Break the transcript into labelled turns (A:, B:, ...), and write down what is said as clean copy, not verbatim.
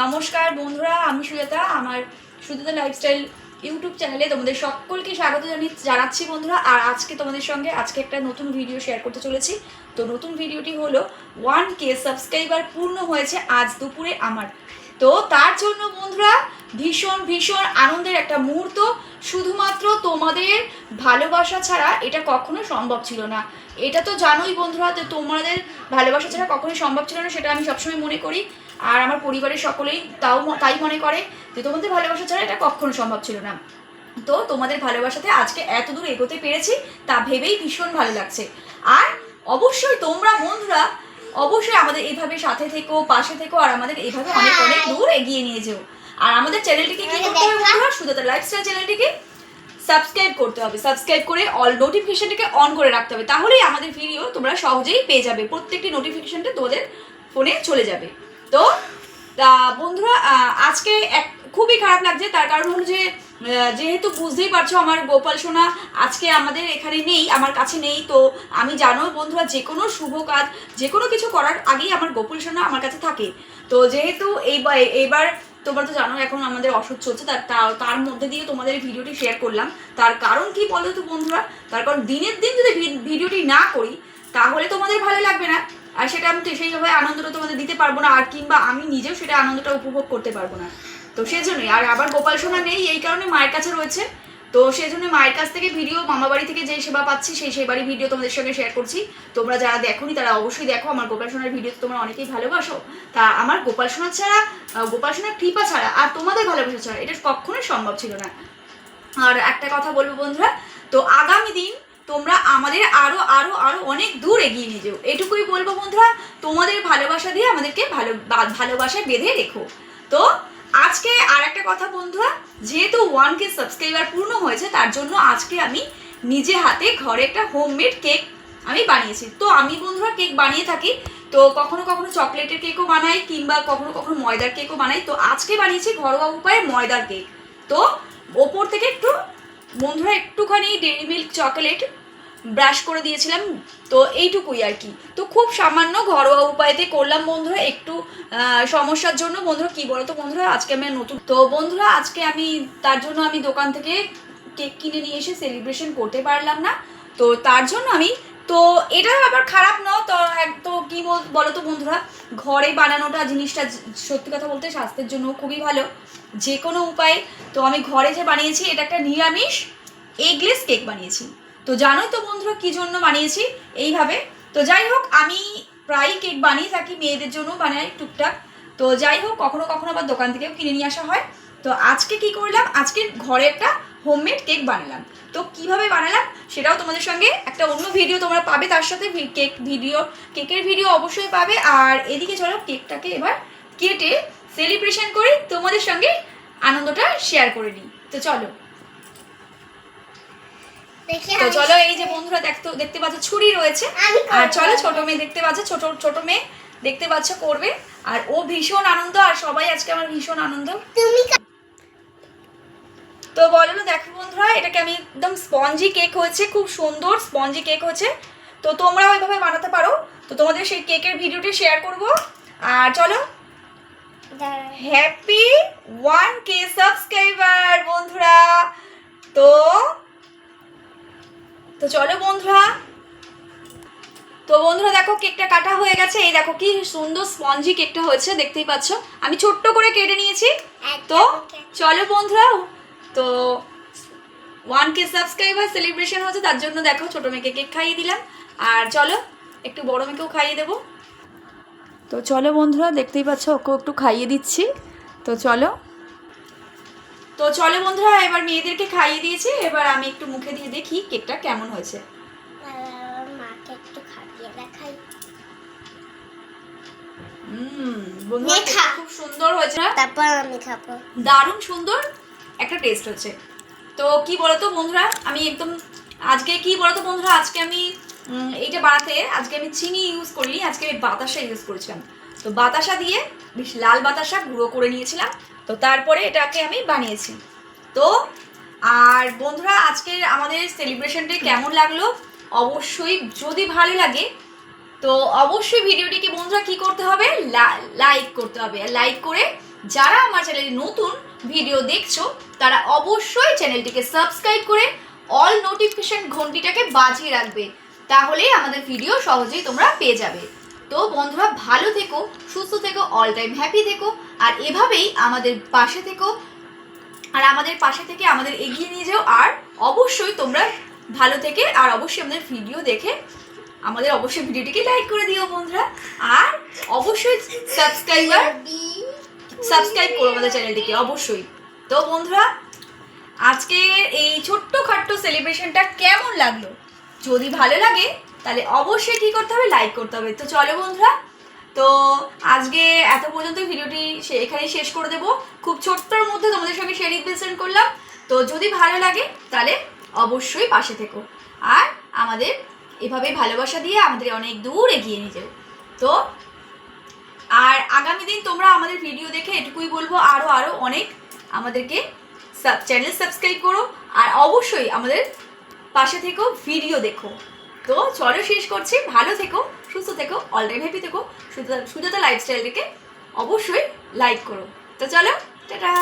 A: নমস্কার বন্ধুরা, আমি সুজাতা। আমার সুজাতা লাইফস্টাইল ইউটিউব চ্যানেলে তোমাদের সকলকে স্বাগত জানাচ্ছি বন্ধুরা। আর আজকে তোমাদের সঙ্গে একটা নতুন ভিডিও শেয়ার করতে চলেছি। তো নতুন ভিডিওটি হলো 1K সাবস্ক্রাইবার পূর্ণ হয়েছে আজ দুপুরে আমার। তো তার জন্য বন্ধুরা ভীষণ ভীষণ আনন্দের একটা মুহূর্ত। শুধুমাত্র তোমাদের ভালোবাসা ছাড়া এটা কখনো সম্ভব ছিল না। এটা তো জানোই বন্ধুরা, তো তোমাদের ভালোবাসা ছাড়া কখনোই সম্ভব ছিল না, সেটা আমি সবসময় মনে করি। আর আমার পরিবারের সকলেই তাই মনে করে যে তোমাদের ভালোবাসা ছাড়া এটা কখনো সম্ভব ছিল না। তো তোমাদের ভালোবাসাতে আজকে এত দূর এগোতে পেরেছি, তা ভেবেই ভীষণ ভালো লাগছে। আর অবশ্যই তোমরা বন্ধুরা অবশ্যই আমাদের এইভাবে সাথে থেকো, পাশে থেকো, আর আমাদের এইভাবে অনেক অনেক দূর এগিয়ে নিয়ে যেও। আর আমাদের চ্যানেলটিকে কি করতে হবে বন্ধুরা? সুজাতা লাইফস্টাইল চ্যানেলটিকে সাবস্ক্রাইব করতে হবে। সাবস্ক্রাইব করে অল নোটিফিকেশনটাকে অন করে রাখতে হবে, তাহলেই আমাদের ভিডিও তোমরা সহজেই পেয়ে যাবে। প্রত্যেকটি নোটিফিকেশনটা তোমাদের ফোনে চলে যাবে। তো বন্ধুরা আজকে খুবই খারাপ লাগছে। তার কারণ হলো যে যেহেতু বুঝতেই পারছো আমার গোপাল সোনা আজকে আমাদের এখানে নেই, আমার কাছে নেই। তো আমি জানো বন্ধুরা, যে কোনো শুভ কাজ, যে কোনো কিছু করার আগেই আমার গোপাল সোনা আমার কাছে থাকে। তো যেহেতু এইবার তোমরা তো জানো এখন আমাদের অসুখ চলছে, তার মধ্যে দিয়ে তোমাদের এই ভিডিওটি শেয়ার করলাম। তার কারণ কি বলো তো বন্ধুরা? তার কারণ দিনের দিন যদি ভিডিওটি না করি তাহলে তোমাদের ভালো লাগবে না, আর সেটা আমি সেইভাবে আনন্দটা তোমাদের দিতে পারবো না, আর কিংবা আমি নিজেও সেটা আনন্দটা উপভোগ করতে পারবো না। তো সেজন্যই, আর আবার গোপাল সোনা নেই এই কারণে মায়ের কাছে রয়েছে। তো সেজন্য মায়ের কাছ থেকে ভিডিও, মামা বাড়ি থেকে যে সেবা পাচ্ছি সেই সেবারই ভিডিও তোমাদের সঙ্গে শেয়ার করছি। তোমরা যারা দেখোনি তারা অবশ্যই দেখো। আমার গোপাল সোনার ভিডিও তোমরা অনেকেই ভালোবাসো। তা আমার গোপাল সোনা ছাড়া, গোপাল সোনার কৃপা ছাড়া আর তোমাদের ভালোবাসা ছাড়া এটা কখনোই সম্ভব ছিল না। আর একটা কথা বলবো বন্ধুরা, তো আগামী দিন তোমরা আমাদের আরো আরো আরো অনেক দূর এগিয়ে নিয়ে যাও, এটুকুই বলবো বন্ধুরা। তোমাদের ভালোবাসা দিয়ে আমাদেরকে ভালোবাসায় বেঁধে রেখো। তো আজকে আর একটা কথা বন্ধুরা, যেহেতু 1K সাবস্ক্রাইবার পূর্ণ হয়েছে, তার জন্য আজকে আমি নিজে হাতে ঘরে একটা হোমমেড কেক আমি বানিয়েছি। তো আমি বন্ধুরা কেক বানিয়ে থাকি, তো কখনো কখনো চকলেটের কেকও বানাই, কিংবা কখনো কখনো ময়দার কেকও বানাই। তো আজকে বানিয়েছি ঘরোয়া উপায়ে ময়দার কেক। তো ওপর থেকে একটু বন্ধুরা একটুখানি ডেইরি মিল্ক চকোলেট ব্রাশ করে দিয়েছিলাম। তো এইটুকুই আর কি। তো খুব সামান্য ঘরোয়া উপায়তে করলাম বন্ধুরা, একটু সমস্যার জন্য। বন্ধুরা কি বলো তো বন্ধুরা, আজকে আমি নতুন, তো বন্ধুরা আজকে আমি তার জন্য আমি দোকান থেকে কেক কিনে নিয়ে এসে সেলিব্রেশন করতে পারলাম না। তো তার জন্য আমি, তো এটা আবার খারাপ না। তো কি বলো তো বন্ধুরা, ঘরে বানানোটা জিনিসটা সত্যি কথা বলতে স্বাস্থ্যের জন্য খুবই ভালো, যে কোনো উপায়ে। তো আমি ঘরে যে বানিয়েছি এটা একটা নিরামিষ এগলেস কেক বানিয়েছি। তো জানোই তো বন্ধুরা কি জন্য বানিয়েছি এইভাবে। তো যাই হোক, আমি প্রায়ই কেক বানিয়ে থাকি, মেয়েদের জন্য বানাই টুকটাক। তো যাই হোক, কখনো কখনো আবার দোকান থেকেও কিনে নিয়ে আসা হয়। তো আজকে কি করলাম, আজকে ঘরে একটা হোমমেড কেক বানালাম। তো কিভাবে বানালাম সেটাও তোমাদের সঙ্গে একটা অন্য ভিডিও তোমরা পাবে, তার সাথে কেকের ভিডিও অবশ্যই পাবে। আর এদিকে চলো কেকটাকে এবার কেটে সেলিব্রেশন করি, তোমাদের সঙ্গে আনন্দটা শেয়ার করে নিই। তো চলো এই যে বন্ধুরা দেখতে পাচ্ছ ছুরি রয়েছে। আর চলো ছোট মেয়ে দেখতে পাচ্ছ, ছোট মেয়ে দেখতে পাচ্ছ করবে। আর ও ভীষণ আনন্দ, আর সবাই আজকে আমার ভীষণ আনন্দ। তো বলো না, দেখো বন্ধুরা এটাকে আমি একদম স্পঞ্জি কেক হয়েছে, খুব সুন্দর স্পঞ্জি কেক হয়েছে। তো তোমরা ওইভাবে বানাতে পারো। তো তোমাদের সেই কেকের ভিডিওটি শেয়ার করব। আর চলো, হ্যাপি 1K সাবস্ক্রাইবার বন্ধুরা। তো চলো বন্ধুরা, দেখো কেকটা কাটা হয়ে গেছে। এই দেখো কি সুন্দর স্পঞ্জি কেকটা হয়েছে, দেখতেই পাচ্ছ। আমি ছোট্ট করে কেটে নিয়েছি। তো চলো বন্ধুরা, তো 1K সাবস্ক্রাইবার সেলিব্রেশন হচ্ছে, তার জন্য দেখো ছোট মেয়েকে কেক খাইয়ে দিলাম। আর চলো একটু বড় মেয়েকেও খাইয়ে দেবো। তো চলো বন্ধুরা, দেখতেই পাচ্ছ ওকেও একটু খাইয়ে দিচ্ছি। তো চলো বন্ধুরা, এবার মেয়েদেরকে খাইয়ে দিয়েছি, এবার আমি একটু মুখে দিয়ে দেখি কেকটা কেমন হয়েছে। খুব সুন্দর হয়েছে,
B: তারপর আমি খাবো।
A: দারুণ সুন্দর একটা টেস্ট হচ্ছে। তো কি বলতো বন্ধুরা, আমি একদম আজকে কি বলতো বন্ধুরা, আজকে আমি এইটা বানাতে আজকে আমি চিনি ইউজ করিনি, আজকে আমি বাতাসা ইউজ করেছিলাম। তো বাতাসা দিয়ে বেশ লাল বাতাসা গুঁড়ো করে নিয়েছিলাম। তো তারপরে এটাকে আমি বানিয়েছি। তো আর বন্ধুরা আজকে আমাদের সেলিব্রেশনটা কেমন লাগলো অবশ্যই, যদি ভালো লাগে তো অবশ্যই ভিডিওটিকে বন্ধুরা কি করতে হবে, লাইক করতে হবে। আর লাইক করে যারা আমার চ্যানেলে নতুন ভিডিও দেখছো তারা অবশ্যই চ্যানেলটিকে সাবস্ক্রাইব করে অল নোটিফিকেশন ঘন্টিটাকে বাজিয়ে রাখবে, তাহলেই আমাদের ভিডিও সহজেই তোমরা পেয়ে যাবে। তো বন্ধুরা ভালো থেকো, সুস্থ থেকো, অল টাইম হ্যাপি থেকো, আর এভাবেই আমাদের পাশে থেকো, আর আমাদের পাশে থেকে আমাদের এগিয়ে নিয়ে যাও। আর অবশ্যই তোমরা ভালো থেকে আর অবশ্যই আমাদের ভিডিও দেখে আমাদের অবশ্যই ভিডিওটিকে লাইক করে দিও বন্ধুরা। আর অবশ্যই সাবস্ক্রাইব করো আমাদের চ্যানেলটিকে অবশ্যই। তো বন্ধুরা আজকে এই ছোট্ট খাট্ট সেলিব্রেশনটা কেমন লাগলো? যদি ভালো লাগে তাহলে অবশ্যই কী করতে হবে, লাইক করতে হবে। তো চলো বন্ধুরা, তো আজকে এত পর্যন্ত ভিডিওটি এখানেই শেষ করে দেবো। খুব ছোট্টর মধ্যে তোমাদের সঙ্গে শেয়ার রিপ্রেজেন্ট করলাম। তো যদি ভালো লাগে তাহলে অবশ্যই পাশে থেকো, আর আমাদের এভাবে ভালোবাসা দিয়ে আমাদের অনেক দূর এগিয়ে নিয়ে যাও। তো আর আগামী দিন তোমরা আমাদের ভিডিও দেখে এটুকুই বলবো, আরও অনেক আমাদেরকে চ্যানেল সাবস্ক্রাইব করো, আর অবশ্যই আমাদের পাশে থেকো, ভিডিও দেখো। তো চলো শেষ করছি, ভালো থেকো, সুস্থ থেকো, অল টাইম হ্যাপি থেকো। সুজাতা লাইফস্টাইলটিকে অবশ্যই লাইক করো। তো চলো, টাটা।